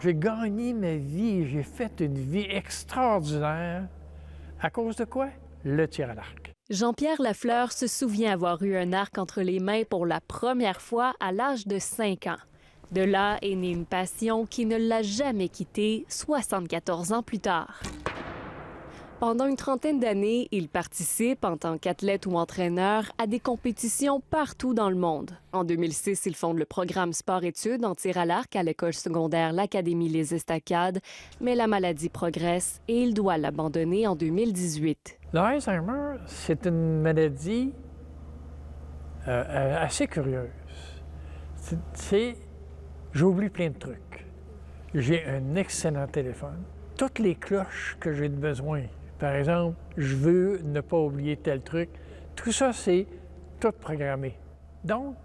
J'ai gagné ma vie, j'ai fait une vie extraordinaire. À cause de quoi? Le tir à l'arc. Jean-Pierre Lafleur se souvient avoir eu un arc entre les mains pour la première fois à l'âge de 5 ans. De là est née une passion qui ne l'a jamais quitté 74 ans plus tard. Pendant une trentaine d'années, il participe en tant qu'athlète ou entraîneur à des compétitions partout dans le monde. En 2006, il fonde le programme sport-études en tir à l'arc à l'école secondaire l'Académie Les Estacades, mais la maladie progresse et il doit l'abandonner en 2018. L'Alzheimer, c'est une maladie assez curieuse. J'oublie plein de trucs. J'ai un excellent téléphone. Toutes les cloches que j'ai de besoin. Par exemple, je veux ne pas oublier tel truc. Tout ça, c'est tout programmé. Donc,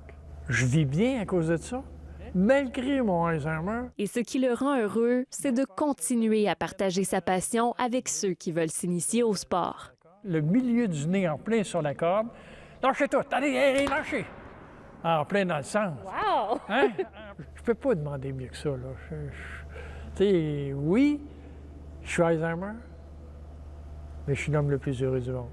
je vis bien à cause de ça, malgré mon Alzheimer. Et ce qui le rend heureux, c'est de continuer à partager sa passion avec ceux qui veulent s'initier au sport. Le milieu du nez en plein sur la corde. Lâchez tout! Allez, lâchez! En plein dans le sens. Wow! Hein? Je peux pas demander mieux que ça, là. Tu sais, oui, je suis Alzheimer, mais je suis l'homme le plus heureux du monde.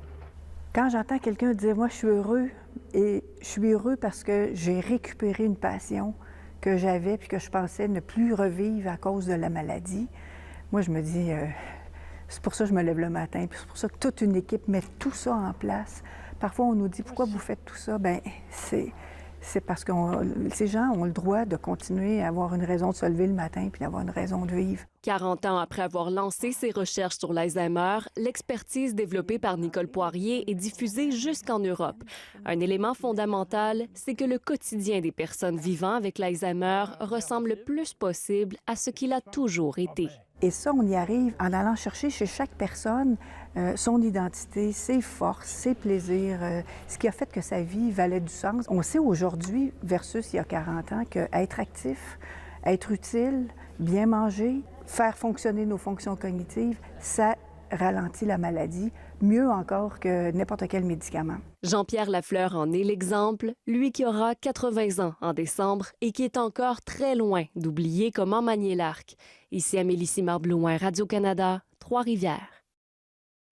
Quand j'entends quelqu'un dire « moi, je suis heureux », et je suis heureux parce que j'ai récupéré une passion que j'avais puis que je pensais ne plus revivre à cause de la maladie, moi, je me dis, c'est pour ça que je me lève le matin, puis c'est pour ça que toute une équipe met tout ça en place. Parfois, on nous dit « pourquoi vous faites tout ça? » Bien, c'est parce que ces gens ont le droit de continuer à avoir une raison de se lever le matin puis d'avoir une raison de vivre. 40 ans après avoir lancé ses recherches sur l'Alzheimer, l'expertise développée par Nicole Poirier est diffusée jusqu'en Europe. Un élément fondamental, c'est que le quotidien des personnes vivant avec l'Alzheimer ressemble le plus possible à ce qu'il a toujours été. Et ça, on y arrive en allant chercher chez chaque personne son identité, ses forces, ses plaisirs, ce qui a fait que sa vie valait du sens. On sait aujourd'hui, versus il y a 40 ans, qu'être actif, être utile, bien manger, faire fonctionner nos fonctions cognitives, ça ralentit la maladie, mieux encore que n'importe quel médicament. Jean-Pierre Lafleur en est l'exemple, lui qui aura 80 ans en décembre et qui est encore très loin d'oublier comment manier l'arc. Ici Amélie Simard-Blouin, Radio-Canada, Trois-Rivières.